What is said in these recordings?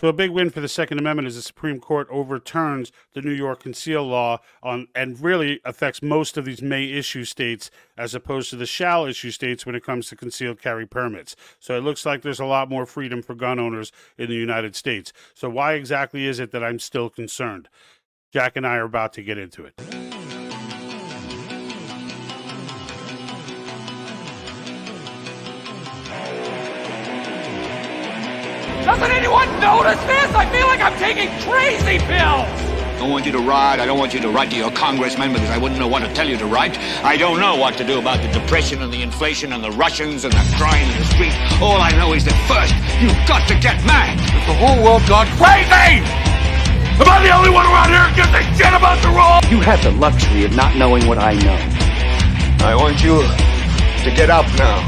So a big win for the Second Amendment is the Supreme Court overturns the New York Conceal law on and really affects most of these may issue states as opposed to the shall issue states when it comes to concealed carry permits. So it looks like there's a lot more freedom for gun owners in the United States. So why exactly is it that I'm still concerned? Jack and I are about to get into it. Doesn't anyone notice this? I feel like I'm taking crazy pills! I don't want you to ride. I don't want you to write to your congressman because I wouldn't know what to tell you to write. I don't know what to do about the depression and the inflation and the Russians and the crime in the street. All I know is that first, you've got to get mad. Is the whole world gone crazy? Am I the only one around here who gives a shit about the rules? You have the luxury of not knowing what I know. I want you to get up now.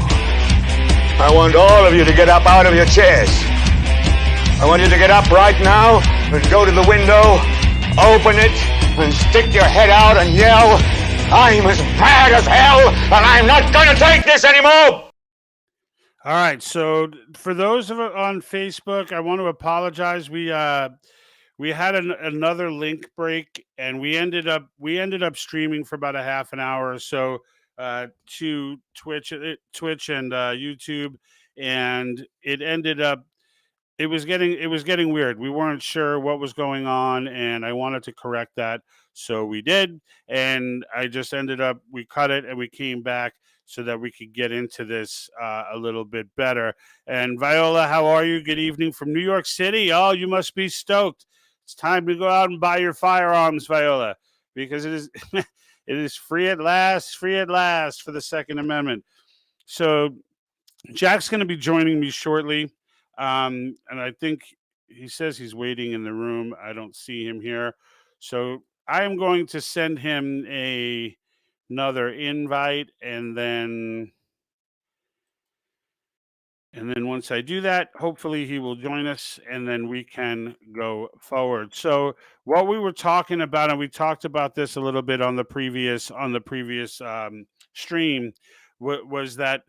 I want all of you to get up out of your chairs. I want you to get up right now and go to the window, open it, and stick your head out and yell, I'm as mad as hell, and I'm not going to take this anymore! All right, so for those of on Facebook, I want to apologize. We had another link break, and we ended up streaming for about a half an hour or so to Twitch and YouTube, and it was getting weird. We weren't sure what was going on, and I wanted to correct that, so we did. And we cut it and we came back so that we could get into this a little bit better. And Viola, how are you? Good evening from New York City. Oh, you must be stoked. It's time to go out and buy your firearms, Viola, because it is it is free at last for the Second Amendment. So Jack's going to be joining me shortly. And I think he says he's waiting in the room. I don't see him here. So I am going to send him another invite, and then once I do that, hopefully he will join us, and then we can go forward. So what we were talking about, and we talked about this a little bit on the previous stream, was that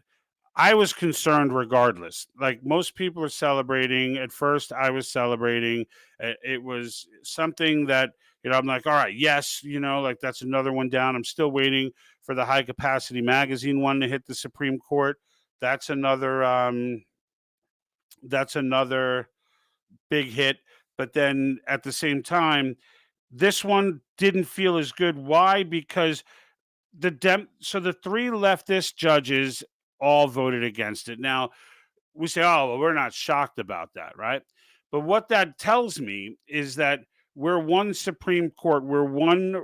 I was concerned regardless. Like most people are celebrating. At first, I was celebrating. It was something that, I'm like, all right, yes, like that's another one down. I'm still waiting for the high capacity magazine one to hit the Supreme Court. That's another big hit. But then at the same time, this one didn't feel as good. Why? Because so the three leftist judges all voted against it. Now, we say, oh, well, we're not shocked about that, right? But what that tells me is that we're one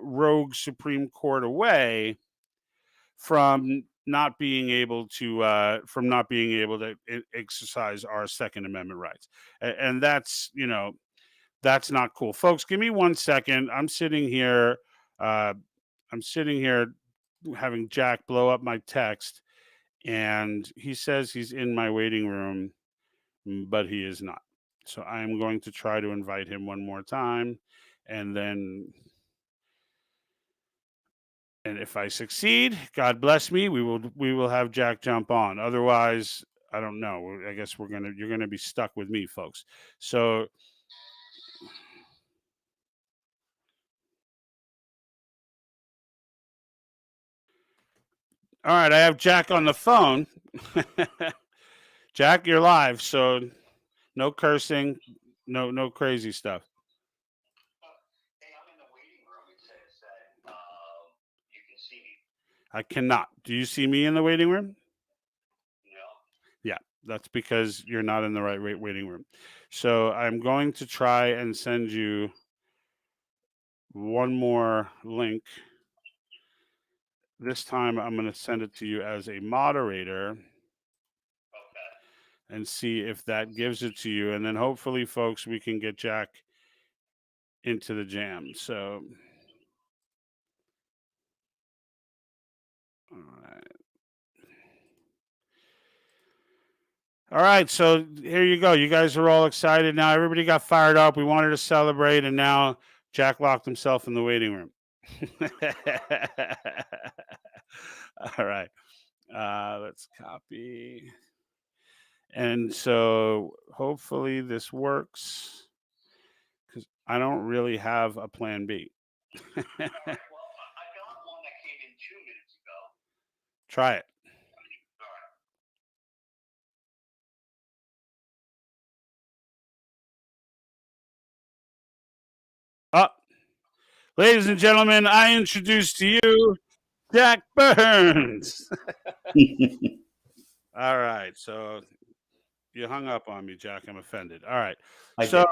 rogue Supreme Court away from not being able to exercise our Second Amendment rights. And that's, that's not cool. Folks, give me 1 second. I'm sitting here having Jack blow up my text, and he says he's in my waiting room, but he is not. So I am going to try to invite him one more time, and if I succeed, God bless me, we will have Jack jump on. Otherwise, I don't know. I guess you're gonna be stuck with me, folks. So all right, I have Jack on the phone. Jack, you're live, so no cursing, no crazy stuff. I cannot. Do you see me in the waiting room? No. Yeah, that's because you're not in the right waiting room. So I'm going to try and send you one more link. This time I'm going to send it to you as a moderator. Okay. And see if that gives it to you. And then hopefully, folks, we can get Jack into the jam. So, all right. All right, so here you go. You guys are all excited now. Everybody got fired up. We wanted to celebrate, and now Jack locked himself in the waiting room. All right. Let's copy. And so hopefully this works. I don't really have a plan B. Well, I got one that came in 2 minutes ago. Try it. All right. Up. Ladies and gentlemen, I introduce to you Jack Burns. All right. So you hung up on me, Jack. I'm offended. All right. I So did.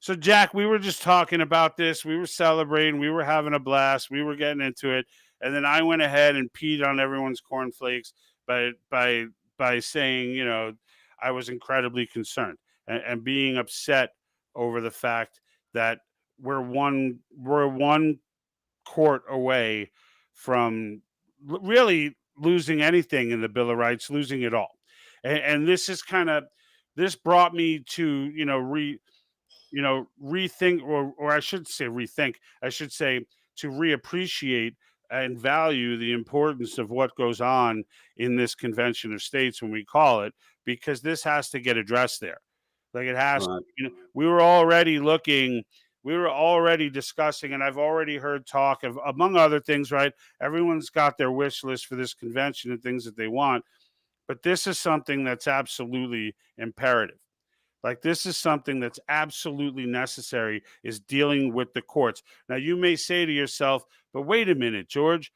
so Jack, we were just talking about this. We were celebrating. We were having a blast. We were getting into it, and then I went ahead and peed on everyone's cornflakes by saying, I was incredibly concerned and being upset over the fact that we're one court away from really losing anything in the Bill of Rights, losing it all. And this is this brought me to rethink, or I should say rethink. I should say to reappreciate and value the importance of what goes on in this convention of states when we call it, because this has to get addressed there. Like it has. Right. We were already looking. We were already discussing, and I've already heard talk of, among other things, right? Everyone's got their wish list for this convention and things that they want, but this is something that's absolutely imperative. Like this is something that's absolutely necessary, is dealing with the courts. Now you may say to yourself, but wait a minute, George,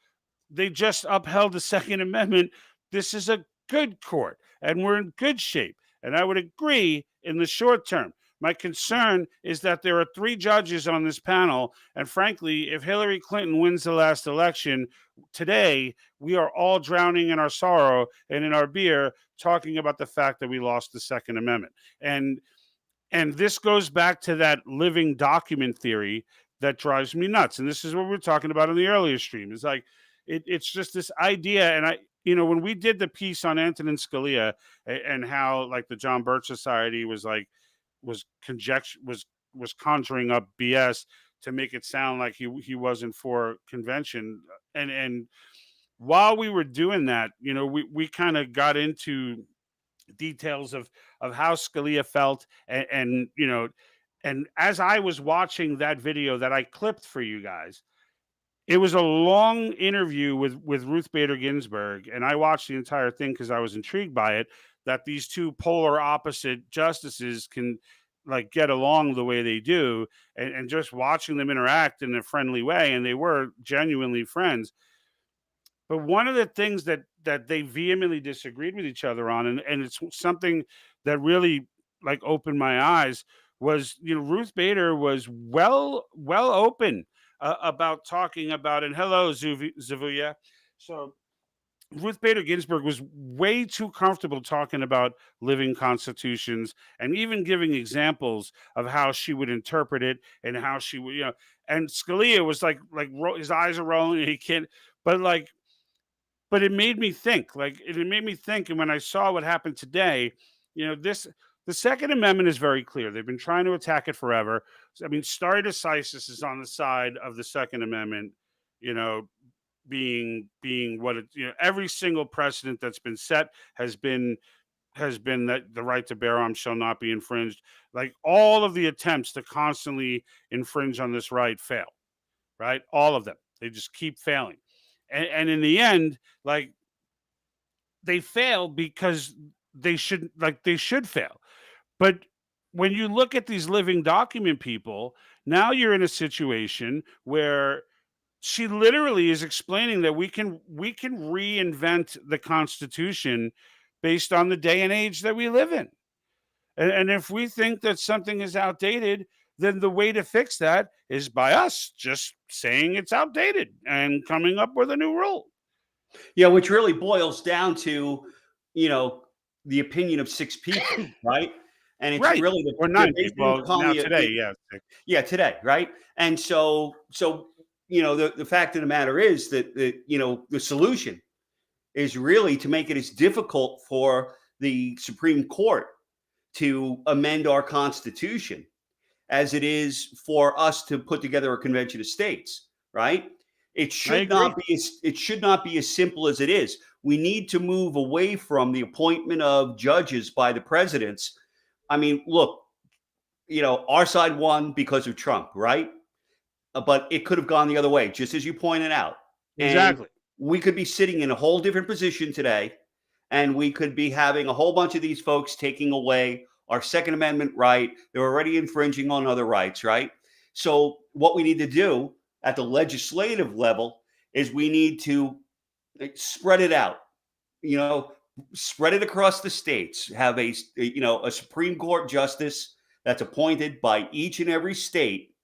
they just upheld the Second Amendment. This is a good court and we're in good shape. And I would agree in the short term. My concern is that there are 3 judges on this panel. And frankly, if Hillary Clinton wins the last election today, we are all drowning in our sorrow and in our beer talking about the fact that we lost the Second Amendment. And this goes back to that living document theory that drives me nuts. And this is what we were talking about in the earlier stream. It's like it's just this idea. And when we did the piece on Antonin Scalia and how like the John Birch Society was conjecture was conjuring up BS to make it sound like he wasn't for convention. And while we were doing that, we kind of got into details of how Scalia felt, and as I was watching that video that I clipped for you guys, it was a long interview with Ruth Bader Ginsburg, and I watched the entire thing because I was intrigued by it, that these two polar opposite justices can like get along the way they do, and just watching them interact in a friendly way, and they were genuinely friends. But one of the things that they vehemently disagreed with each other on, and it's something that really like opened my eyes, was Ruth Bader was well open about talking about, and hello Zavuya. So Ruth Bader Ginsburg was way too comfortable talking about living constitutions and even giving examples of how she would interpret it and how she would, and Scalia was like his eyes are rolling and he can't, but like, but it made me think. And when I saw what happened today, the Second Amendment is very clear. They've been trying to attack it forever. I mean, stare decisis is on the side of the Second Amendment, you know, being what it, every single precedent that's been set has been that the right to bear arms shall not be infringed. Like all of the attempts to constantly infringe on this right fail, right? All of them. They just keep failing. And in the end, like they fail because they should fail. But when you look at these living document people, now you're in a situation where she literally is explaining that we can reinvent the Constitution based on the day and age that we live in. And if we think that something is outdated, then the way to fix that is by us just saying it's outdated and coming up with a new rule. Yeah, which really boils down to, the opinion of 6 people, right? And it's Right. really Or the 9 basically people calling now it- today, yeah. Yeah, today, right? And so the fact of the matter is that the solution is really to make it as difficult for the Supreme Court to amend our Constitution as it is for us to put together a convention of states, right? It should not be as simple as it is. We need to move away from the appointment of judges by the presidents. I mean, look, our side won because of Trump, right? But it could have gone the other way, just as you pointed out. And Exactly. we could be sitting in a whole different position today, and we could be having a whole bunch of these folks taking away our Second Amendment right. They're already infringing on other rights, right? So, what we need to do at the legislative level is we need to spread it out, you know, spread it across the states, have a Supreme Court justice that's appointed by each and every state,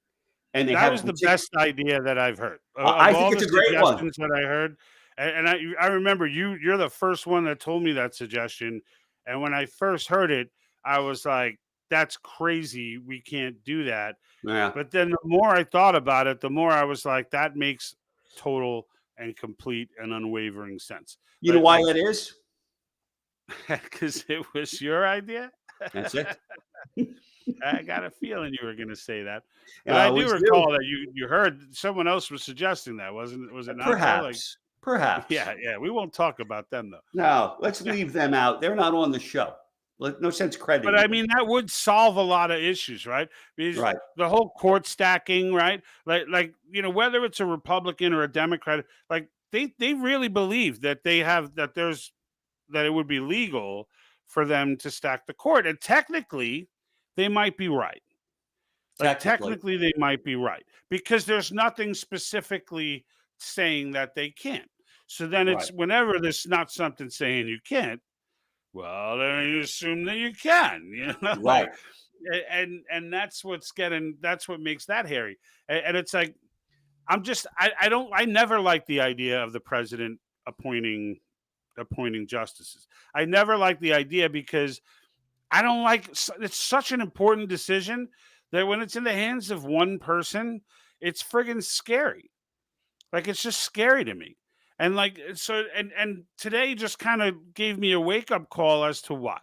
and they That have a was the particular. best idea that I've heard. Of I think all it's the a great one. suggestions that I heard, and I remember you're the first one that told me that suggestion, and when I first heard it, I was like, "That's crazy. We can't do that." Yeah. But then the more I thought about it, the more I was like, "That makes total and complete and unwavering sense." You know why Like that is? because it was your idea. That's it. I got a feeling you were going to say that, but I Uh, do we do. recall that you heard someone else was suggesting that, wasn't? Was it not so? Like, Perhaps. Perhaps. yeah, yeah. We won't talk about them though. No, let's leave them out. They're not on the show. No sense But crediting I them. mean, that would solve a lot of issues, right? Because Right. the whole court stacking, right? Like whether it's a Republican or a Democrat, like they really believe that they have that it would be legal for them to stack the court, and technically, they might be right. Like Technically. technically they might be right because there's nothing specifically saying that they can't. So then Right. it's whenever there's not something saying you can't, well, then you assume that you can, Right. like and that's what makes that hairy. And it's like I never liked the idea of the president appointing justices. I never liked the idea because I don't like it's such an important decision that when it's in the hands of one person, it's friggin' scary. Like it's just scary to me. And like so and today just kind of gave me a wake-up call as to why.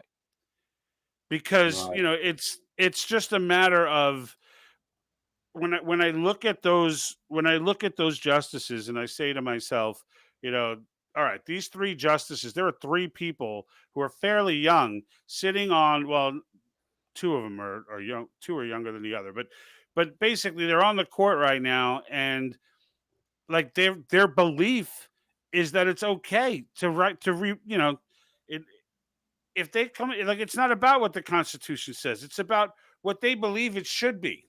Because, Right. it's just a matter of when I look at those justices and I say to myself, all right, these three justices, there are three people who are fairly young sitting on well, two of them are young, two are younger than the other, but basically they're on the court right now, and like their belief is that it's okay to write to re it, if they come like it's not about what the Constitution says, it's about what they believe it should be.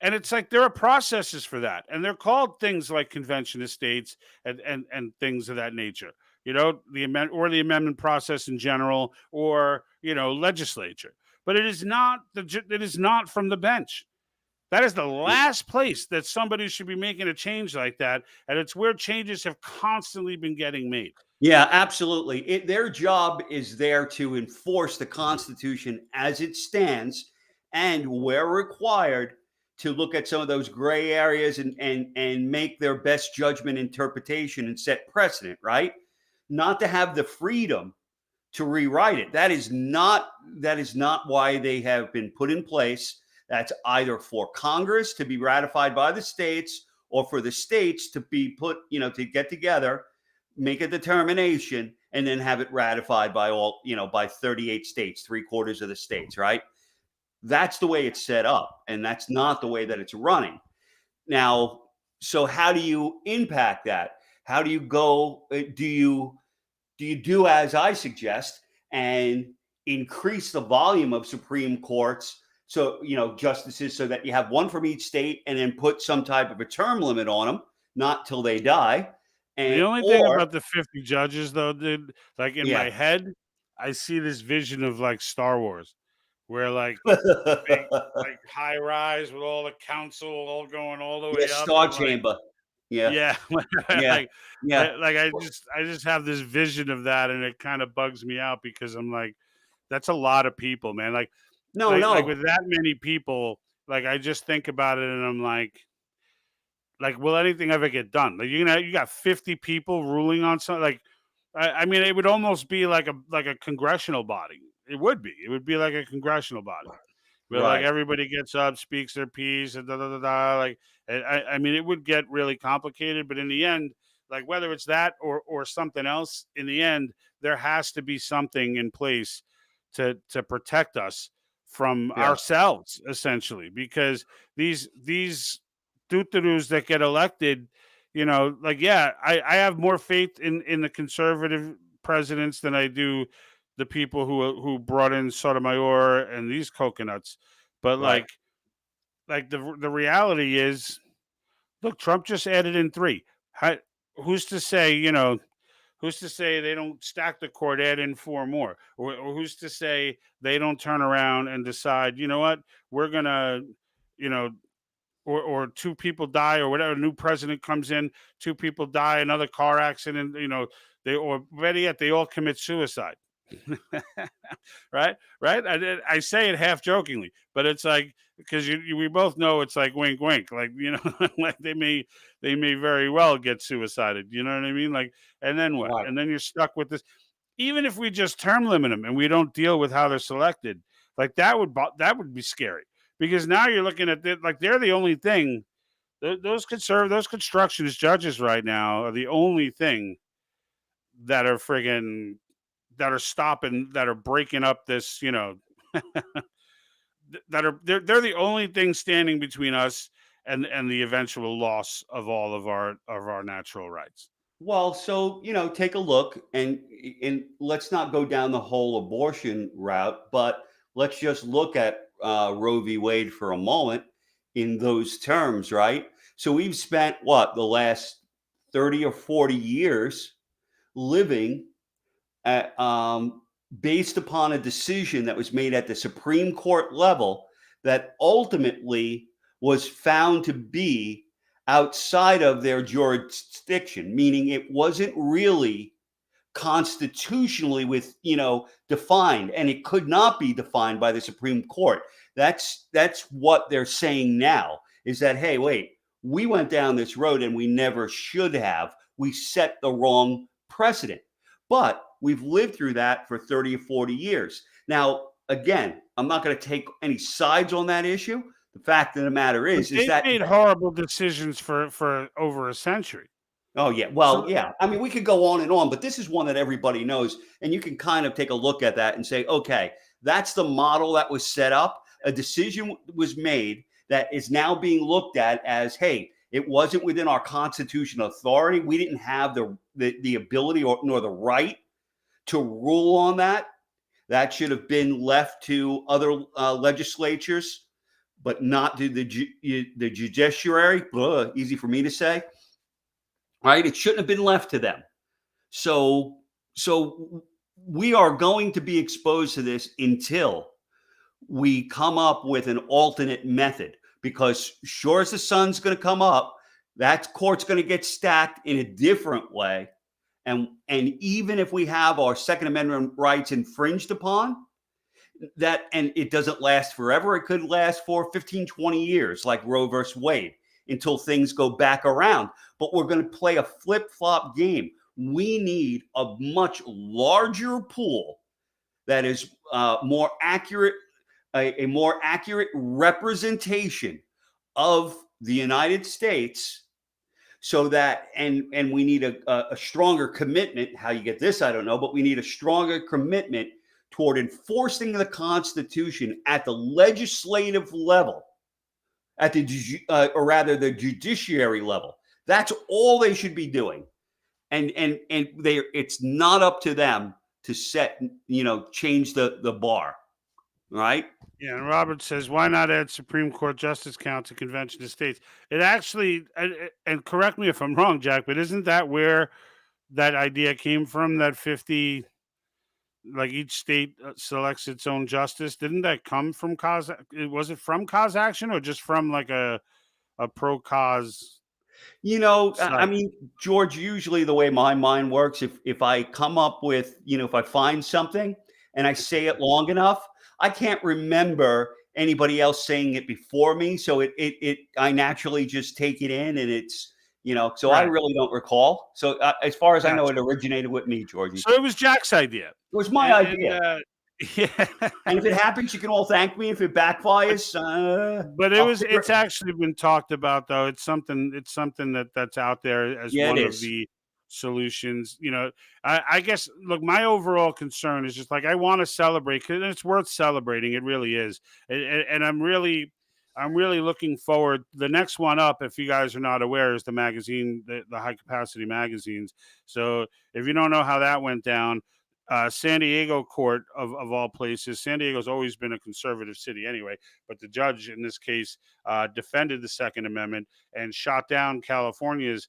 And it's like there are processes for that, and they're called things like convention of states and things of that nature. The amendment process in general, or legislature. But it is not from the bench. That is the last place that somebody should be making a change like that, and it's where changes have constantly been getting made. Yeah, absolutely. Their job is there to enforce the Constitution as it stands, and where required, to look at some of those gray areas and make their best judgment interpretation and set precedent. Right? Not to have the freedom to rewrite it. That is not why they have been put in place. That's either for Congress to be ratified by the states, or for the states to be put, to get together, make a determination, and then have it ratified by by 38 states, three-quarters of the states, right? That's the way it's set up, and that's not the way that it's running. Now, so how do you impact that? How do you go? Do you do as I suggest and increase the volume of Supreme Courts, so justices, so that you have one from each state, and then put some type of a term limit on them, not till they die, The and only thing or about the 50 judges, though, dude, like in yeah. my head, I see this vision of like Star Wars, where like big, like high rise with all the council all going all the Yeah, way up, Star and like Chamber. Yeah, yeah, yeah, like yeah. I just have this vision of that, and it kind of bugs me out because I'm like, that's a lot of people, man. Like No, like no. with that many people, like I just think about it, and I'm like, will anything ever get done? Like you got 50 people ruling on something. Like, I mean, it would almost be like a congressional body. It would be. It would be like a congressional body where like Right. everybody gets up, speaks their piece, and da da da da. Like, I mean, it would get really complicated. But in the end, like whether it's that or something else, in the end, there has to be something in place to protect us from Yeah. ourselves, essentially, because these dootaroos that get elected, like, yeah, I have more faith in the conservative presidents than I do the people who brought in Sotomayor and these coconuts. But Right. like the reality is, look, Trump just added in three. How, who's to say, who's to say they don't stack the court, add in four more? Or who's to say they don't turn around and decide, you know what, we're gonna, you know, or two people die or whatever, new president comes in, two people die, another car accident, they, or better yet, they all commit suicide. Right. I say it half jokingly, but it's like, because we both know it's like wink wink, like, like they may very well get suicided, you know what I mean, like, and then what, Right. and then you're stuck with this. Even if we just term limit them and we don't deal with how they're selected, like, that would be scary, because now you're looking at like, they're the only thing. Those constructionist judges right now are the only thing that are friggin' that are stopping, that are breaking up this, that are they're the only thing standing between us and the eventual loss of all of our natural rights. Well, so take a look, and let's not go down the whole abortion route, but let's just look at Roe v. Wade for a moment in those terms, right? So we've spent what, the last 30 or 40 years living at, based upon a decision that was made at the Supreme Court level that ultimately was found to be outside of their jurisdiction, meaning it wasn't really constitutionally defined, and it could not be defined by the Supreme Court. That's what they're saying now, is that, hey, wait, we went down this road and we never should have. We set the wrong precedent. But we've lived through that for 30 or 40 years. Now, again, I'm not going to take any sides on that issue. The fact of the matter But is they've that made horrible decisions for over a century. oh yeah, well, So yeah. I mean, we could go on and on, but this is one that everybody knows, and you can kind of take a look at that and say, okay, that's the model that was set up. A decision was made that is now being looked at as, hey, it wasn't within our constitutional authority. We didn't have the ability or nor the right to rule on that. That should have been left to other legislatures, but not to the judiciary. Ugh, easy for me to say, right? It shouldn't have been left to them. So we are going to be exposed to this until we come up with an alternate method, because sure as the sun's going to come up, that court's going to get stacked in a different way. And even if we have our Second Amendment rights infringed upon, that, and it doesn't last forever, it could last for 15, 20 years, like Roe versus Wade, until things go back around. But we're going to play a flip-flop game. We need a much larger pool that is more accurate, a more accurate representation of the United States, so that, and we need a stronger commitment. How you get this, I don't know, but we need a stronger commitment toward enforcing the Constitution at the legislative level, at the or rather the judiciary level. That's all they should be doing, and it's not up to them to set, change the bar, right? Yeah, and Robert says, why not add Supreme Court Justice Count to Convention of States? It actually, and correct me if I'm wrong, Jack, but isn't that where that idea came from? That 50, like, each state selects its own justice. Didn't that come from cause? Was it from cause action, or just from like a pro cause I site? mean, George, usually the way my mind works, if I come up with, if I find something and I say it long enough, I can't remember anybody else saying it before me. So I naturally just take it in, and it's, so I Right. really don't recall. So as far as I know, Gotcha. it originated with me, Georgie. It So it was Jack's idea. was my And idea. yeah. And if it happens, you can all thank me. If it backfires, But I'll figure it's actually been talked about, though. It's something that's out there as Yeah, it one of is. the solutions. I guess, look, my overall concern is just like I want to celebrate because it's worth celebrating. It really is, and I'm really looking forward. The next one up, if you guys are not aware, is the magazine, the high capacity magazines. So if you don't know how that went down, San Diego court of all places. San Diego's always been a conservative city anyway, but the judge in this case defended the Second Amendment and shot down California's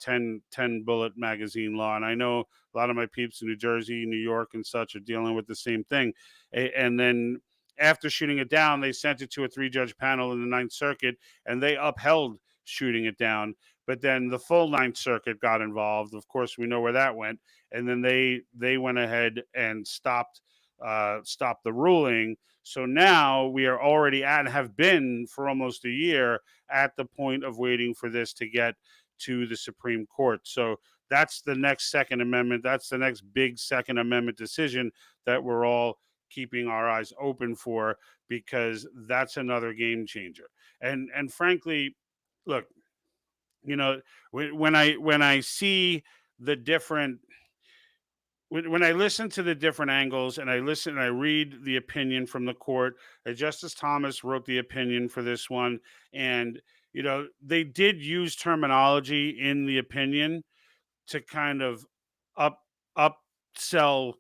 10 bullet magazine law. And I know a lot of my peeps in New Jersey, New York, and such are dealing with the same thing. And then after shooting it down, they sent it to a 3-judge panel in the Ninth Circuit, and they upheld shooting it down. But then the full Ninth Circuit got involved. Of course, we know where that went, and then they went ahead and stopped the ruling. So now we are already at, have been for almost a year, at the point of waiting for this to get to the Supreme Court. So that's the next Second Amendment. That's the next big Second Amendment decision that we're all keeping our eyes open for, because that's another game changer. And frankly, look, when I see the different, when I listen to the different angles, and I read the opinion from the court, Justice Thomas wrote the opinion for this one, and they did use terminology in the opinion to kind of up upsell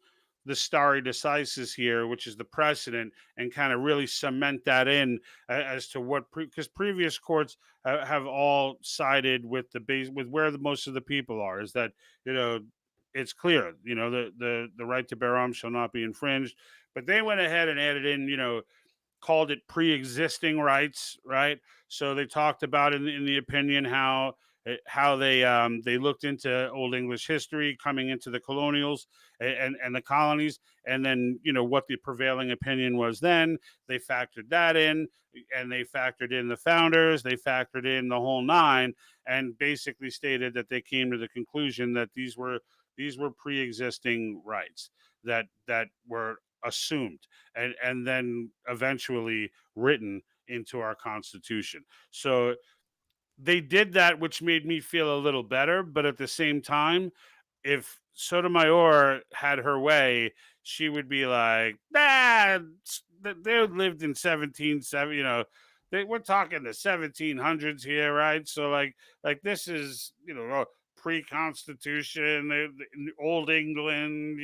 the stare decisis here, which is the precedent, and kind of really cement that in as to what, because previous courts have all sided with the base, with where most of the people are, is that you know it's clear, the right to bear arms shall not be infringed, but they went ahead and added in, called it pre-existing rights, right? So they talked about in the opinion how they looked into Old English history coming into the colonials and the colonies, and then what the prevailing opinion was then. They factored that in, and they factored in the founders. They factored in the whole nine, and basically stated that they came to the conclusion that these were pre-existing rights that were assumed and then eventually written into our Constitution. So they did that, which made me feel a little better. But at the same time, if Sotomayor had her way, she would be like, nah, they lived in 1770, we're talking the 1700s here, right? So like this is, pre-constitution, old England,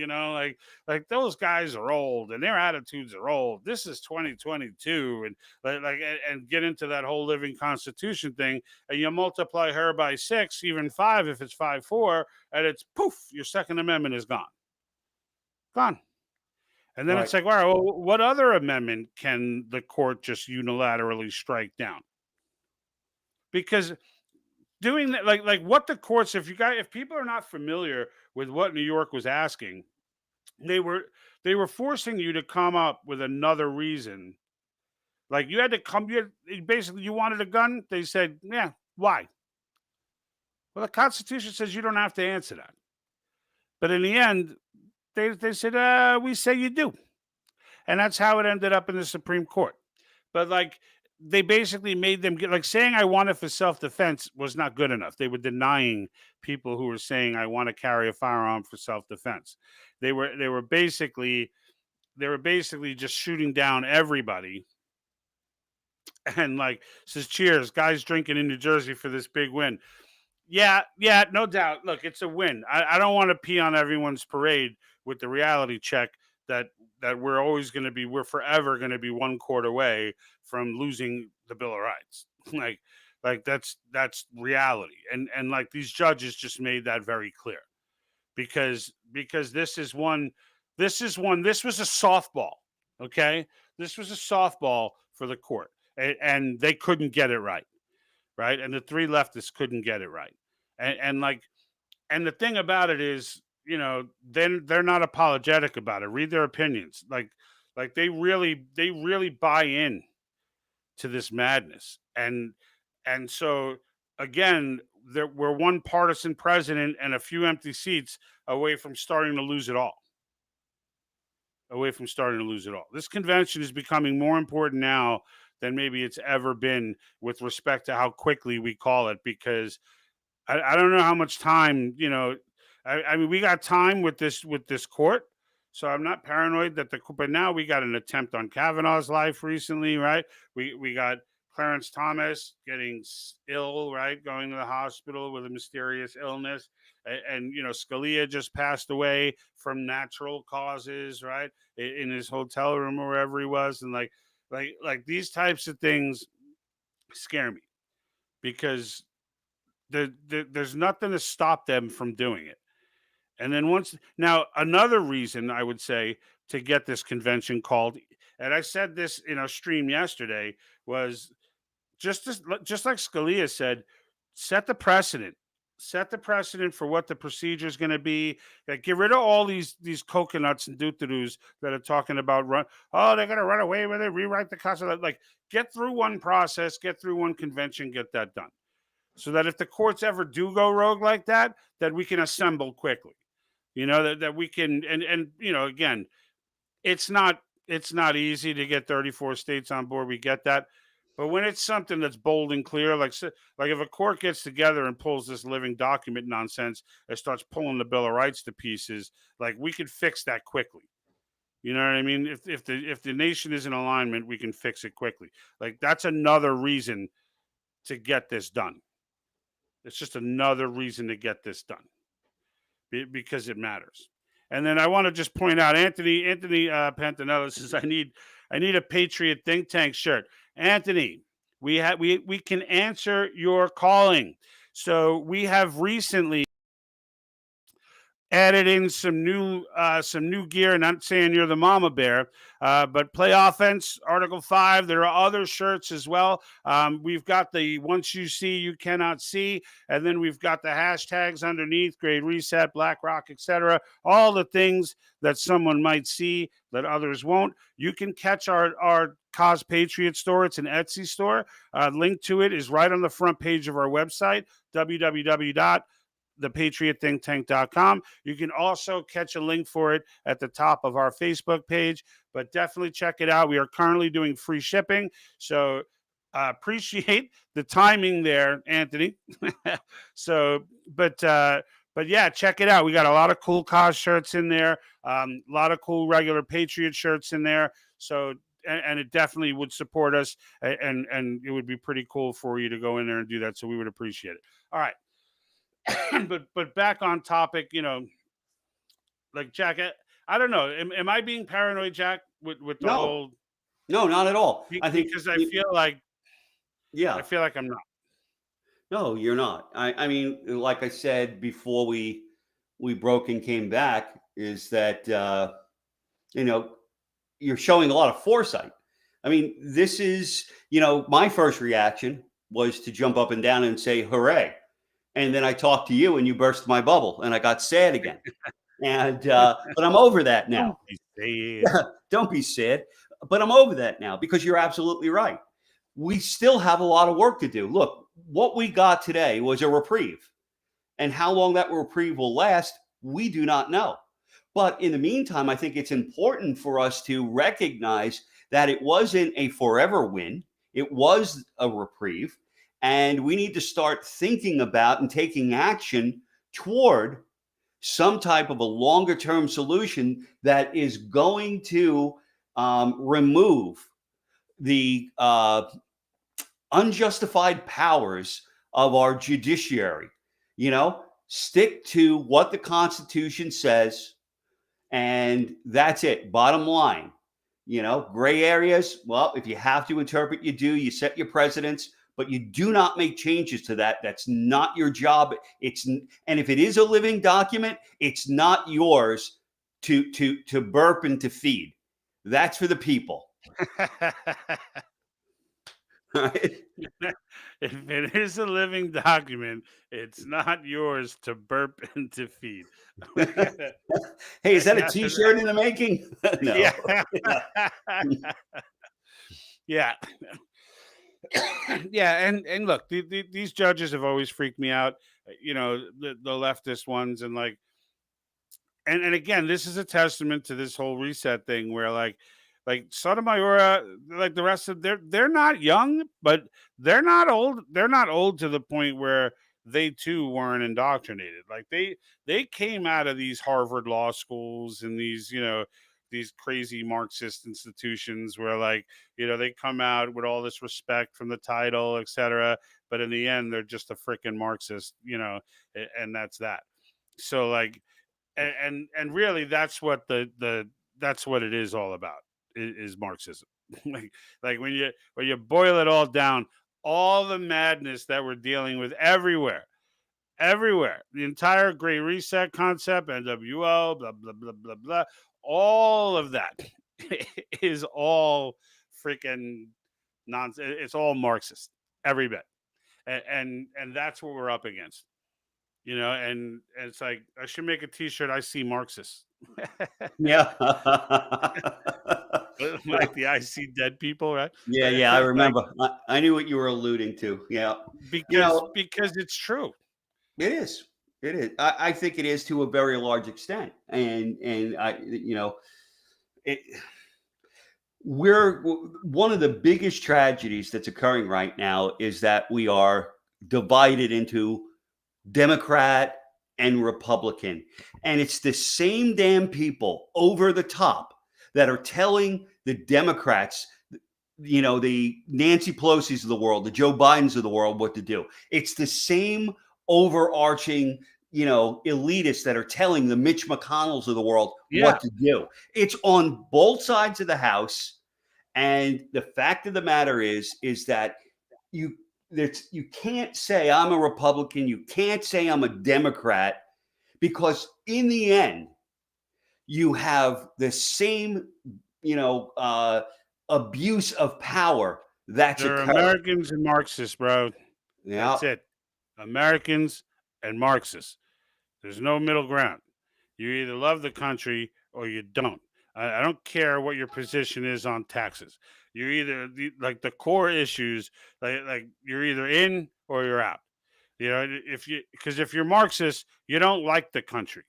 like those guys are old and their attitudes are old. This is 2022, and and get into that whole living constitution thing, and you multiply her by 6, even 5 if it's 5-4, and it's poof, your Second Amendment is gone. And then it's Right. like, all right, well, what other amendment can the court just unilaterally strike down? Because doing that, like what the courts, if people are not familiar with what New York was asking, they were they were forcing you to come up with another reason. Like you had to come, basically you wanted a gun. They said, yeah, why? Well, the Constitution says you don't have to answer that. But in the end, they said, we say you do. And that's how it ended up in the Supreme Court. But like they basically made them get, like, saying I want it for self-defense was not good enough. They were denying people who were saying I want to carry a firearm for self-defense. They were basically just shooting down everybody, and like says, cheers, guys drinking in New Jersey for this big win. Yeah, yeah, no doubt. Look, it's a win. I don't want to pee on everyone's parade with the reality check that we're forever going to be one court away from losing the Bill of Rights. like, that's reality, and like these judges just made that very clear, because this was a softball. Okay, this was a softball for the court, and they couldn't get it right, right, and the three leftists couldn't get it right, and like, and the thing about it is, then they're not apologetic about it. Read their opinions, like they really buy in to this madness, and so again, we're one partisan president and a few empty seats away from starting to lose it all. This convention is becoming more important now than maybe it's ever been with respect to how quickly we call it, because I don't know how much time, I mean, we got time with this court, so I'm not paranoid that but now we got an attempt on Kavanaugh's life recently, right? We got Clarence Thomas getting ill, right, going to the hospital with a mysterious illness, and Scalia just passed away from natural causes, right, in his hotel room or wherever he was, and like these types of things scare me because there's nothing to stop them from doing it. And then now another reason I would say to get this convention called, and I said this in our stream yesterday, was just like Scalia said, set the precedent. Set the precedent for what the procedure is going to be. Like, get rid of all these coconuts and doo-doo-doos that are talking about run. Oh, they're going to run away with it, rewrite the constitution. Like, get through one process, get through one convention, get that done, so that if the courts ever do go rogue like that, that we can assemble quickly. That we can, and again, it's not easy to get 34 states on board. We get that. But when it's something that's bold and clear, like if a court gets together and pulls this living document nonsense and starts pulling the Bill of Rights to pieces, like, we could fix that quickly. You know what I mean? If the nation is in alignment, we can fix it quickly. Like, that's another reason to get this done. It's just another reason to get this done because it matters. And then I want to just point out, Anthony Pantanello says, I need a Patriot think tank shirt. Anthony, we can answer your calling. So we have recently added in some new gear. Not saying you're the mama bear, but Play Offense Article 5. There are other shirts as well. We've got the Once You See You Cannot See, and then we've got the hashtags underneath: Great Reset, BlackRock, etc. All the things that someone might see that others won't. You can catch our Cause Patriot store. It's an Etsy store. Link to it is right on the front page of our website, www.thepatriotthinktank.com. You can also catch a link for it at the top of our Facebook page, but definitely check it out. We are currently doing free shipping, so appreciate the timing there, Anthony. So, but yeah, check it out. We got a lot of cool cause shirts in there, a lot of cool regular Patriot shirts in there. So, and it definitely would support us, and it would be pretty cool for you to go in there and do that. So we would appreciate it. All right. but back on topic, like, Jack, I don't know. Am I being paranoid, Jack, with the No, whole? no, not at all. I think, Because I feel like yeah, I'm not. no, you're not. I mean, like I said before we broke and came back, is that you know you're showing a lot of foresight. I mean, this is, my first reaction was to jump up and down and say hooray, and then I talked to you and you burst my bubble and I got sad again. And but I'm over that now. Don't be sad. Don't be sad, but I'm over that now because you're absolutely right. We still have a lot of work to do. Look, what we got today was a reprieve, and how long that reprieve will last, we do not know. But in the meantime, I think it's important for us to recognize that it wasn't a forever win. It was a reprieve, and we need to start thinking about and taking action toward some type of a longer term solution that is going to remove the unjustified powers of our judiciary. Stick to what the Constitution says, and that's it. Bottom line. Gray areas, well, if you have to interpret, you do. You set your precedents, but you do not make changes to that. That's not your job. And if it is a living document, it's not yours to burp and to feed. That's for the people. Right? If it is a living document, it's not yours to burp and to feed. Hey, is that a T-shirt in the making? No. Yeah. Yeah. Yeah, and look, these judges have always freaked me out. The leftist ones, and and again, this is a testament to this whole reset thing, where like Sotomayor, like the rest of they're not young, but they're not old. They're not old to the point where they too weren't indoctrinated. Like they came out of these Harvard law schools and these, these crazy Marxist institutions where, like, they come out with all this respect from the title, etc. But in the end, they're just a freaking Marxist, and that's that. So like, and really, that's what that's what it is all about, is Marxism. like when you boil it all down, all the madness that we're dealing with everywhere, the entire Great Reset concept, NWO, blah blah blah blah blah, all of that is all freaking nonsense. It's all Marxist, every bit, and that's what we're up against. And it's like, I should make a T-shirt. I see Marxists, Yeah. like the I see dead people, right? Yeah, But yeah, I it's like, remember. I knew what you were alluding to. Yeah. You because know, because it's true. it is. It is. I think it is to a very large extent. And it, one of the biggest tragedies that's occurring right now is that we are divided into Democrat and Republican. And it's the same damn people over the top that are telling the Democrats, the Nancy Pelosi's of the world, the Joe Bidens of the world, what to do. It's the same overarching, elitists that are telling the Mitch McConnells of the world Yeah, what to do. It's on both sides of the house. And the fact of the matter is that you you can't say I'm a Republican, you can't say I'm a Democrat, because in the end, you have the same, abuse of power that's they're occurring. Americans and Marxists, bro. Yeah. That's it. Americans and Marxists. There's no middle ground. You either love the country or you don't. I don't care what your position is on taxes. You're either like the core issues, like you're either in or you're out. Because if you're Marxist, you don't like the country.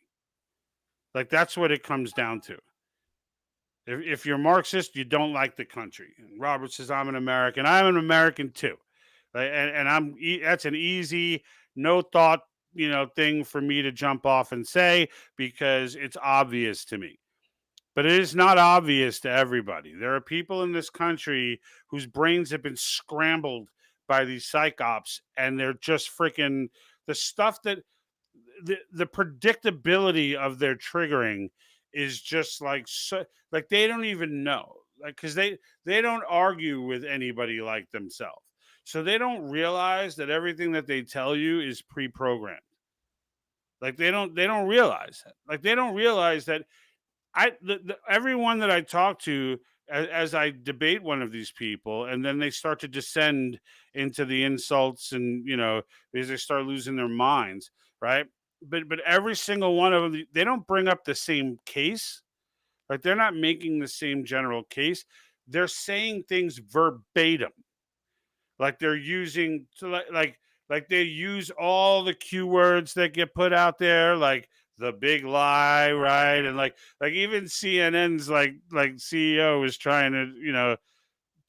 Like that's what it comes down to. If you're Marxist, you don't like the country. And Robert says, "I'm an American. I'm an American too." And that's an easy, no thought, thing for me to jump off and say, because it's obvious to me. But it is not obvious to everybody. There are people in this country whose brains have been scrambled by these psychops, and they're just freaking the stuff that the predictability of their triggering is just like, so, like they don't even know, like, because they don't argue with anybody like themselves, so they don't realize that everything that they tell you is pre-programmed. Like they don't realize that. Like they don't realize that everyone that I talk to, as I debate one of these people, and then they start to descend into the insults, and because they start losing their minds, right? But every single one of them, they don't bring up the same case. Like they're not making the same general case. They're saying things verbatim, like they're using to like they use all the Q words that get put out there, like the big lie, right? And like even CNN's like CEO is trying to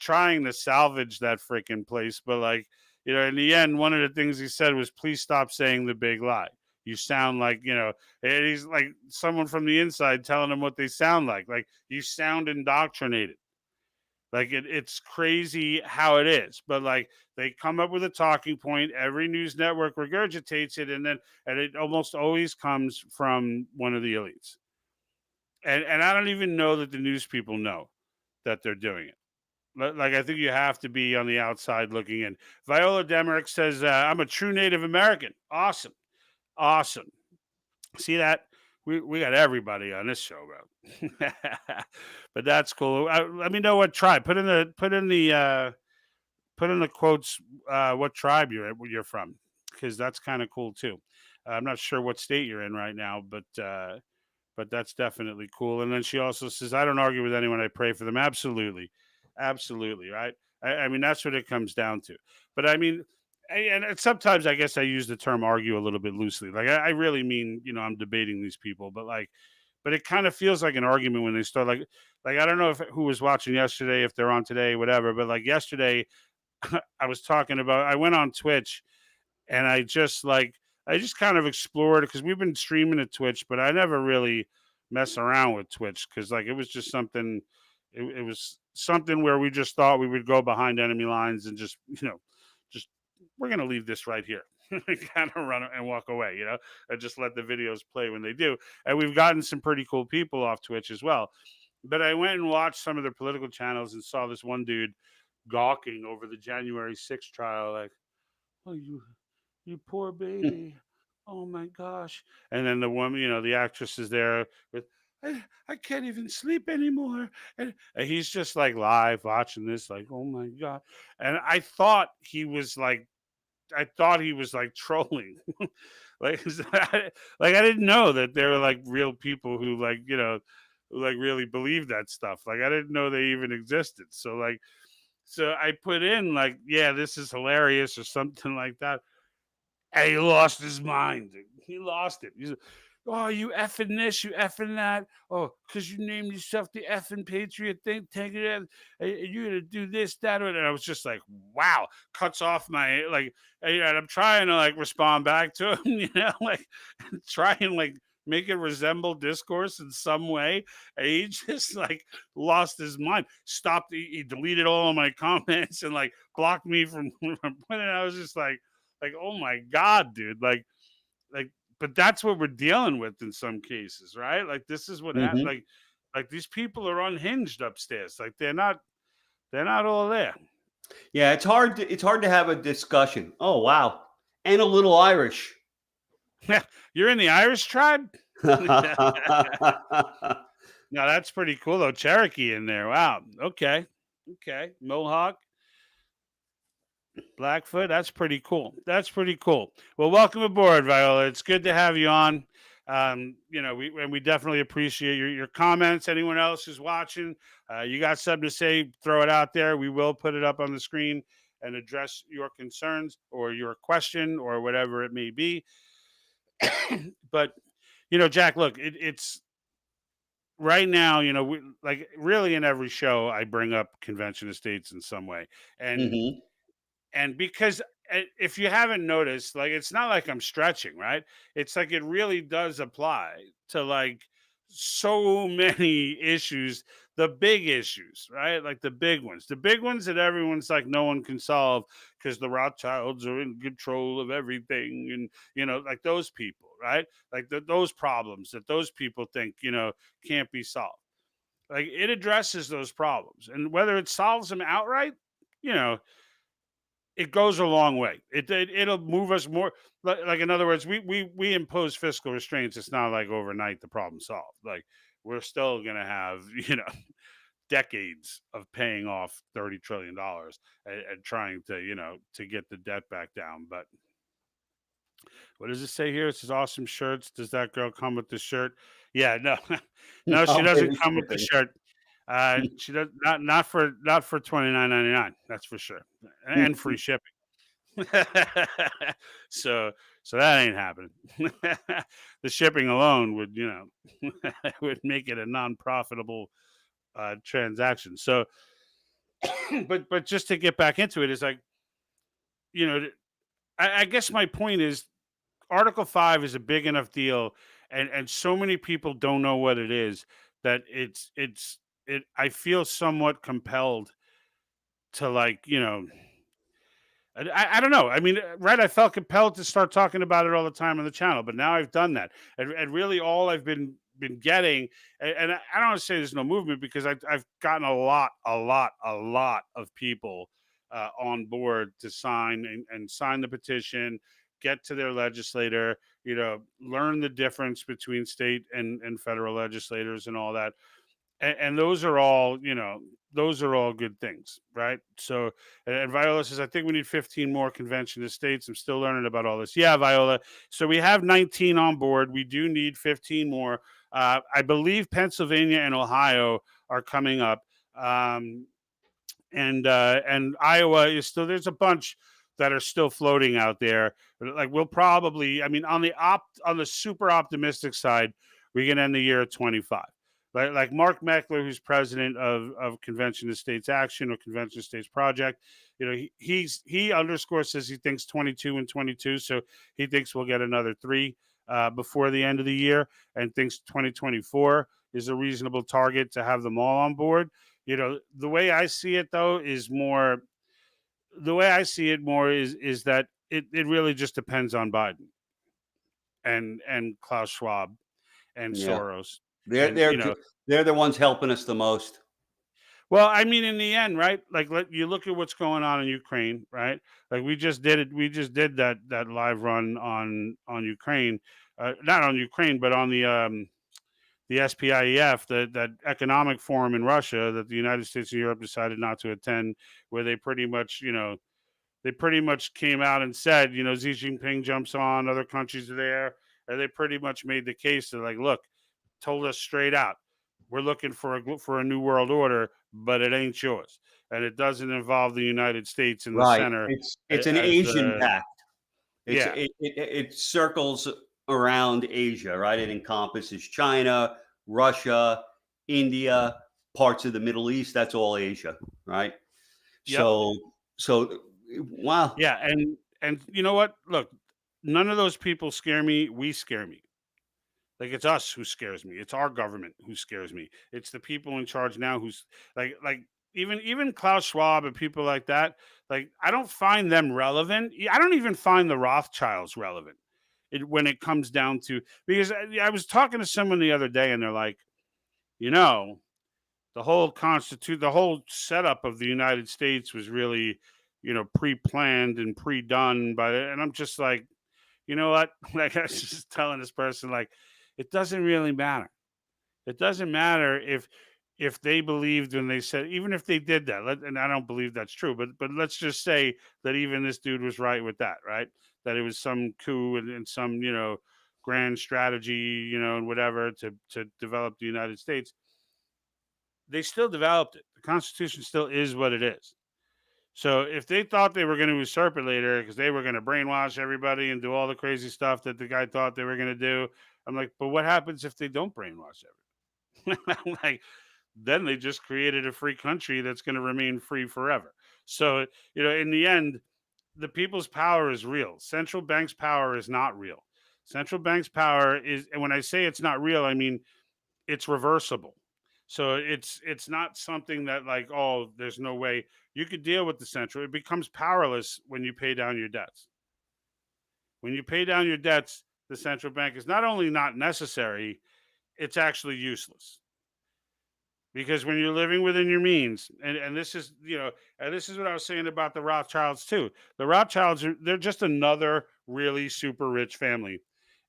trying to salvage that freaking place, but like in the end, one of the things he said was, "Please stop saying the big lie. You sound like and he's like someone from the inside telling him what they sound like. Like you sound indoctrinated." Like it's crazy how it is, but like they come up with a talking point. Every news network regurgitates it, and it almost always comes from one of the elites. And I don't even know that the news people know that they're doing it. Like I think you have to be on the outside looking in. Viola Demerick says, "I'm a true Native American." Awesome, awesome. See that? We got everybody on this show, bro. But that's cool. Let me know what tribe. Put in the quotes what tribe you're from, because that's kind of cool too. I'm not sure what state you're in right now, but that's definitely cool. And then she also says, "I don't argue with anyone. I pray for them." Absolutely, absolutely, right. I mean, that's what it comes down to. But I mean, and sometimes I guess I use the term argue a little bit loosely. Like I really mean, I'm debating these people, but it kind of feels like an argument when they start like I don't know if who was watching yesterday, if they're on today, whatever. But like yesterday, I was talking about, I went on Twitch and I just kind of explored because we've been streaming at Twitch, but I never really mess around with Twitch because like it was just something. It was something where we just thought we would go behind enemy lines and just just we're gonna leave this right here. Kind of run and walk away, and just let the videos play when they do. And we've gotten some pretty cool people off Twitch as well. But I went and watched some of their political channels and saw this one dude gawking over the January 6th trial, like, "Oh, you poor baby. Oh my gosh." And then the woman, the actress is there with, I can't even sleep anymore. And he's just like live watching this, like, oh my God. And I thought he was like trolling. Like, like I didn't know that there were like real people who like, who like really believe that stuff. Like I didn't know they even existed. So I put in like, yeah, this is hilarious or something like that. And he lost his mind. He lost it. He's like, "Oh, you effing this, you effing that. Oh, because you named yourself the effing patriot thing, take it in. And you're gonna do this, that, or that." And I was just like, wow, cuts off my like, and I'm trying to like respond back to him, like try and like make it resemble discourse in some way. And he just like lost his mind. Stopped. He deleted all of my comments and like blocked me from putting. I was just like, oh my God, dude, like but that's what we're dealing with in some cases, right? Like this is what Hmm. like these people are unhinged upstairs. Like they're not all there. Yeah, it's hard to have a discussion. Oh wow, and a little Irish. You're in the Irish tribe. No, that's pretty cool though. Cherokee in there. Wow. Okay. Okay. Mohawk, Blackfoot. That's pretty cool. That's pretty cool. Well, welcome aboard, Viola. It's good to have you on. We definitely appreciate your comments. Anyone else who's watching, you got something to say, throw it out there. We will put it up on the screen and address your concerns or your question or whatever it may be. But Jack, look, it's right now. Like really in every show, I bring up convention estates in some way, and Hmm. because if you haven't noticed, like it's not like I'm stretching, right? It's like it really does apply to like so many issues, the big issues, right? Like the big ones that everyone's like no one can solve because the Rothschilds are in control of everything, and like those people, right? Like those problems that those people think can't be solved. Like it addresses those problems, and whether it solves them outright, you know it goes a long way. It'll move us more. Like in other words, we impose fiscal restraints. It's not like overnight the problem solved. Like we're still gonna have decades of paying off $30 trillion and trying to get the debt back down. But what does it say here? It says awesome shirts. Does that girl come with the shirt? Yeah, no, no, she Oh, doesn't baby, come with the shipping. shirt. She does not for $29.99. That's for sure, and free shipping. so so that ain't happening. The shipping alone would would make it a non-profitable transaction. So but just to get back into it is like you know I guess my point is Article 5 is a big enough deal, and so many people don't know what it is that I feel somewhat compelled to I don't know. I mean, right? I felt compelled to start talking about it all the time on the channel, but now I've done that, and really all I've been getting, and I don't want to say there's no movement because I've gotten a lot of people on board to sign and sign the petition, get to their legislator, learn the difference between state and federal legislators and all that, and those are all good things, right? So, and Viola says, I think we need 15 more convention estates. I'm still learning about all this. Yeah, Viola. So we have 19 on board. We do need 15 more. I believe Pennsylvania and Ohio are coming up, and Iowa is still. There's a bunch that are still floating out there. Like we'll probably, I mean, on the super optimistic side, we can end the year at 25. like Mark Meckler, who's president of Convention of States Action or Convention of States Project. He underscores, says he thinks 22 and 22, so he thinks we'll get another three before the end of the year, and thinks 2024 is a reasonable target to have them all on board. The way I see it though is more the way I see it more is that it really just depends on Biden and Klaus Schwab and Yeah, Soros. they're And they're ju- they're the ones helping us the most. well, I mean, in the end, right? Like, you look at what's going on in Ukraine, right? Like, we just did it. We just did that live run on Ukraine, not on Ukraine, but on the SPIEF, that economic forum in Russia that the United States and Europe decided not to attend, where they pretty much came out and said, Xi Jinping jumps on, other countries are there, and they pretty much made the case that, like, look, told us straight out, we're looking for a new world order, but it ain't yours, and it doesn't involve the United States in the Right. center It's an as Asian the pact. It's yeah. it circles around Asia, right? It encompasses China, Russia, India, parts of the Middle East. That's all Asia, right? Yep. So wow. Yeah, and you know what? Look, none of those people scare me. We scare me. Like, it's us who scares me. It's our government who scares me. It's the people in charge now who's like even Klaus Schwab and people like that. Like, I don't find them relevant. I don't even find the Rothschilds relevant. When it comes down to, because I was talking to someone the other day and they're like, you know, the whole setup of the United States was really, pre-planned and pre-done by and I'm just like, you know what? Like, I was just telling this person, like, it doesn't really matter. It doesn't matter if they believed when they said, even if they did that, and I don't believe that's true, but let's just say that even this dude was right with that, right? That it was some coup and some, grand strategy, and whatever to develop the United States. They still developed it. The Constitution still is what it is. So if they thought they were going to usurp it later because they were going to brainwash everybody and do all the crazy stuff that the guy thought they were going to do, I'm like, but what happens if they don't brainwash everybody? I'm like, then they just created a free country that's going to remain free forever. So, in the end, the people's power is real. Central bank's power is not real. Central bank's power is, and when I say it's not real, I mean it's reversible. So it's not something that, like, oh, there's no way you could deal with the central. It becomes powerless when you pay down your debts. When you pay down your debts, the central bank is not only not necessary, it's actually useless. Because when you're living within your means, and this is, and this is what I was saying about the Rothschilds too. The Rothschilds they're just another really super rich family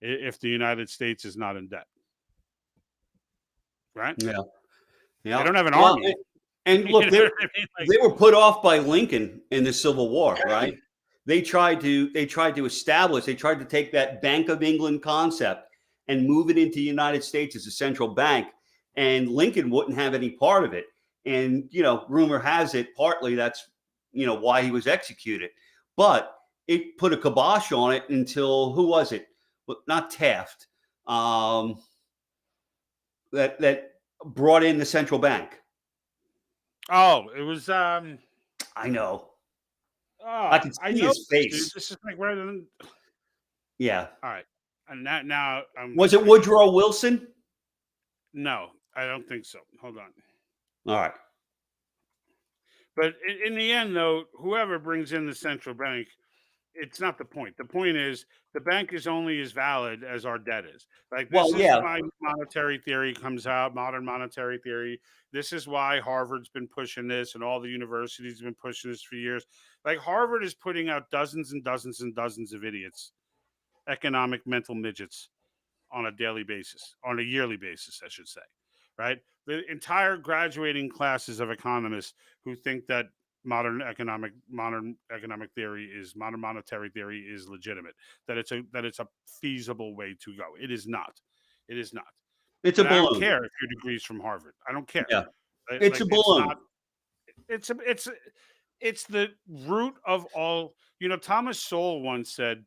if the United States is not in debt. Right? Yeah. They Yeah. don't have an Well, army. and You look, know what I mean? Like, they were put off by Lincoln in the Civil War, right? They tried to establish, they tried to take that Bank of England concept and move it into the United States as a central bank. And Lincoln wouldn't have any part of it. And, rumor has it, partly that's, why he was executed. But it put a kibosh on it until, who was it? Well, not Taft. That brought in the central bank. oh, it was I know. I oh, can I see know, his dude. face. This is like rather than Yeah. all right. And now I'm Was it Woodrow Wilson? no, I don't think so. Hold on. All right. But in the end, though, whoever brings in the central bank, it's not the point. The point is the bank is only as valid as our debt is. Like, Well, this is yeah. why monetary theory comes out, modern monetary theory. This is why Harvard's been pushing this and all the universities have been pushing this for years. Like, Harvard is putting out dozens and dozens and dozens of idiots, economic mental midgets on a daily basis, on a yearly basis, I should say, right? The entire graduating classes of economists who think that modern economic theory is modern monetary theory is legitimate, that it's a feasible way to go. It is not. It is not. It's a And I don't balloon. care if your degree's from Harvard. I don't care. Yeah. It's Like, a it's balloon. not. It's the root of all. Thomas Sowell once said,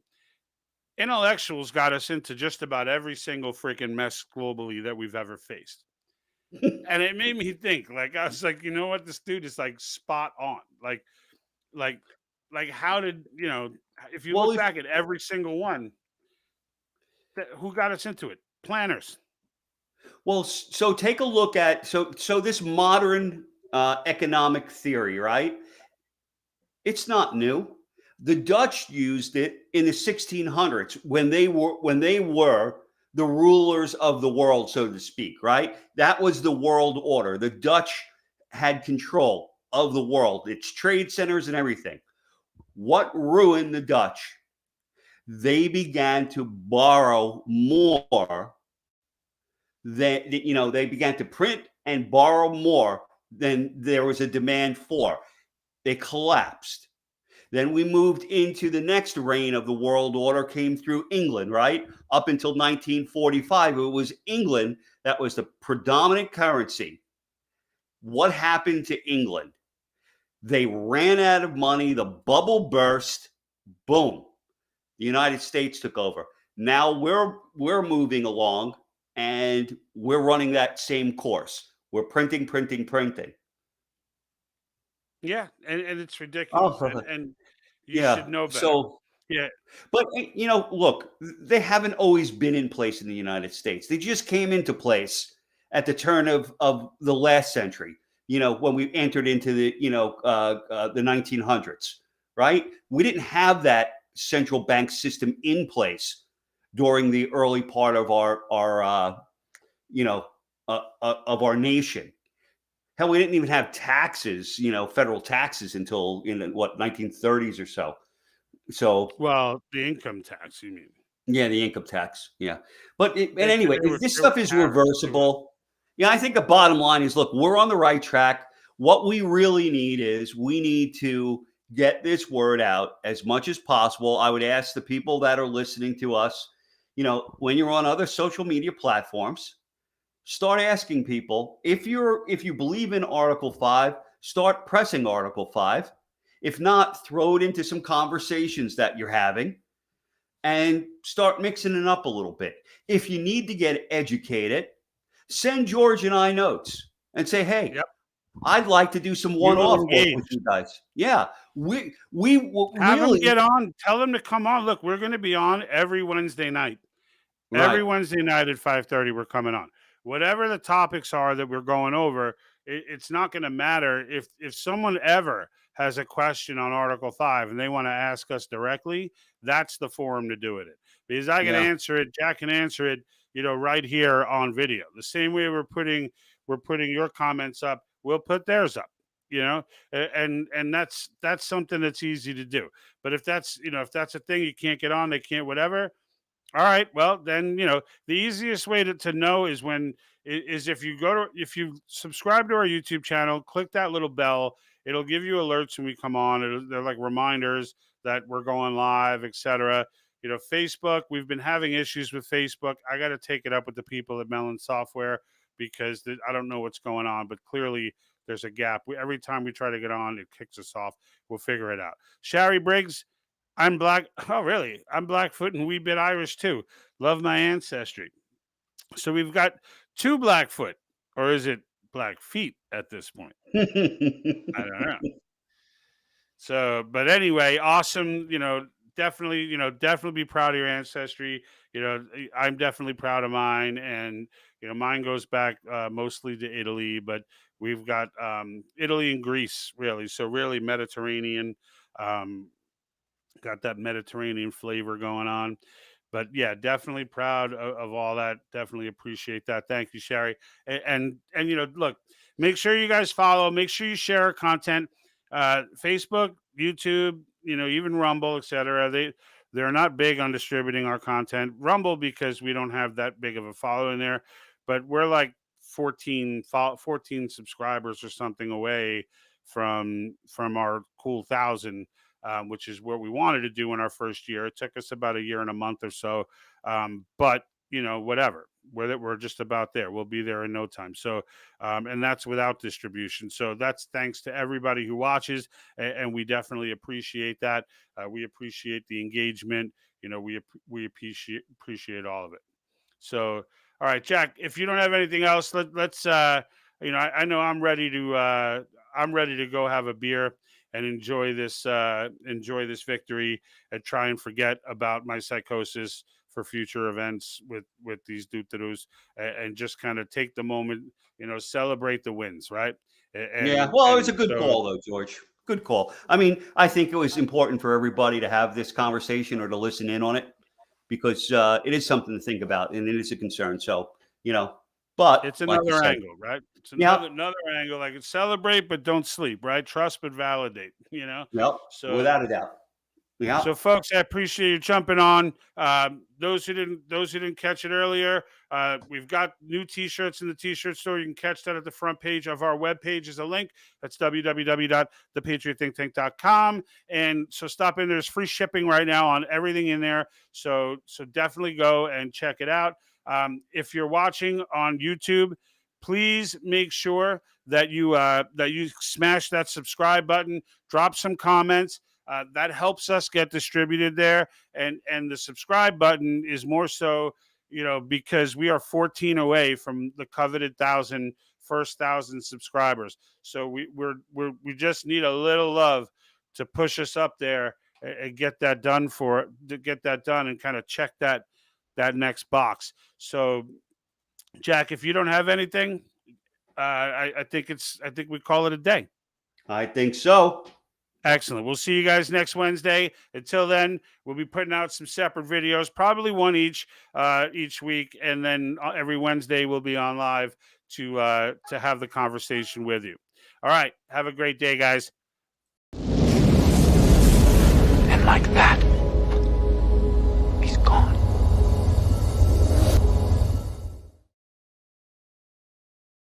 intellectuals got us into just about every single freaking mess globally that we've ever faced. And it made me think. Like I was like, you know what, this dude is like spot on. Like like how did if you Well, look if back at every single one, who got us into it? Planners. Well, so take a look at this modern economic theory, right? It's not new. The Dutch used it in the 1600s when they were the rulers of the world, so to speak, right? That was the world order. The Dutch had control of the world, its trade centers and everything. What ruined the Dutch? They began to borrow more they began to print and borrow more than there was a demand for. They collapsed. Then we moved into the next reign of the world order, came through England, right? Up until 1945, it was England that was the predominant currency. What happened to England? They ran out of money, the bubble burst, boom. The United States took over. Now we're moving along and we're running that same course. We're printing, printing, printing. Yeah, and it's ridiculous. Oh, And you should yeah. know better. So, Yeah. but look, they haven't always been in place in the United States. They just came into place at the turn of the last century. When we entered into the 1900s, right? We didn't have that central bank system in place during the early part of our of our nation. Hell, we didn't even have taxes, federal taxes until in the, what 1930s or so. So Well, the income tax, you mean? yeah, the income tax. Yeah, but and They anyway, they were this they were stuff is tariffs to us. reversible. Yeah, I think the bottom line is, look, we're on the right track. What we really need is we need to get this word out as much as possible. I would ask the people that are listening to us, when you're on other social media platforms, start asking people if you believe in Article 5, start pressing Article 5. If not, throw it into some conversations that you're having and start mixing it up a little bit. If you need to get educated, send George and I notes and say, "Hey, Yep. I'd like to do some You will one-off work with engage. you guys." Yeah, we Have them really get on. Tell them to come on. Look, we're going to be on every Wednesday night. Every right. Wednesday night at 5:30, we're coming on. Whatever the topics are that we're going over, it's not going to matter if someone ever has a question on Article 5 and they want to ask us directly. That's the forum to do it in, because I can Yeah, answer it. Jack can answer it. Right here on video. The same way we're putting your comments up, we'll put theirs up. And that's something that's easy to do. But if that's a thing you can't get on, they can't whatever. All right. Well, then the easiest way to know is if if you subscribe to our YouTube channel, click that little bell. It'll give you alerts when we come on. They're like reminders that we're going live, etc. Facebook. We've been having issues with Facebook. I got to take it up with the people at Melon Software because I don't know what's going on, but clearly there's a gap. Every time we try to get on, it kicks us off. We'll figure it out. Shari Briggs, I'm black. Oh, really? I'm Blackfoot and wee bit Irish too. Love my ancestry. So we've got two Blackfoot, or is it Black feet at this point? I don't know. So, but anyway, awesome. Definitely be proud of your ancestry. I'm definitely proud of mine, and mine goes back mostly to Italy, but we've got Italy and Greece really. So really Mediterranean. Um, got that Mediterranean flavor going on. But yeah, definitely proud of all that. Definitely appreciate that. Thank you, Sherry. And look, make sure you guys follow. Make sure you share our content. Facebook, YouTube, even Rumble, etc. They're not big on distributing our content. Rumble because we don't have that big of a following there, but we're like 14 subscribers or something away from our cool 1,000, which is what we wanted to do in our first year. It took us about a year and a month or so, but whatever. We're just about there. We'll be there in no time. So, and that's without distribution. So that's thanks to everybody who watches, and we definitely appreciate that. We appreciate the engagement. We appreciate all of it. So, All right, Jack. If you don't have anything else, let's. I know I'm ready to. I'm ready to go have a beer and enjoy this victory, and try and forget about my psychosis for future events with these Dutarus, and just kind of take the moment, celebrate the wins, right? Yeah, And well, it was a and good so call, though, George. Good call. I mean, I think it was important for everybody to have this conversation or to listen in on it because it is something to think about and it is a concern. So, but it's like you another said, angle, right? It's yeah, another angle. Like, celebrate but don't sleep, right? Trust but validate. yep, So without a doubt. Yeah. So, folks, I appreciate you jumping on. Those who didn't catch it earlier, we've got new T-shirts in the T-shirt store. You can catch that at the front page of our webpage. Is a link. That's www.thepatriotthinktank.com. And so, stop in. There's free shipping right now on everything in there. So definitely go and check it out. If you're watching on YouTube, please make sure that you smash that subscribe button. Drop some comments. That helps us get distributed there, and the subscribe button is more so, because we are 14 away from the coveted first 1,000 subscribers. So we just need a little love to push us up there, and get that done to get that done and kind of check that next box. So, Jack, if you don't have anything, I think we call it a day. I think so. Excellent. We'll see you guys next Wednesday. Until then, we'll be putting out some separate videos, probably one each week, and then every Wednesday we'll be on live to have the conversation with you. All right. Have a great day, guys.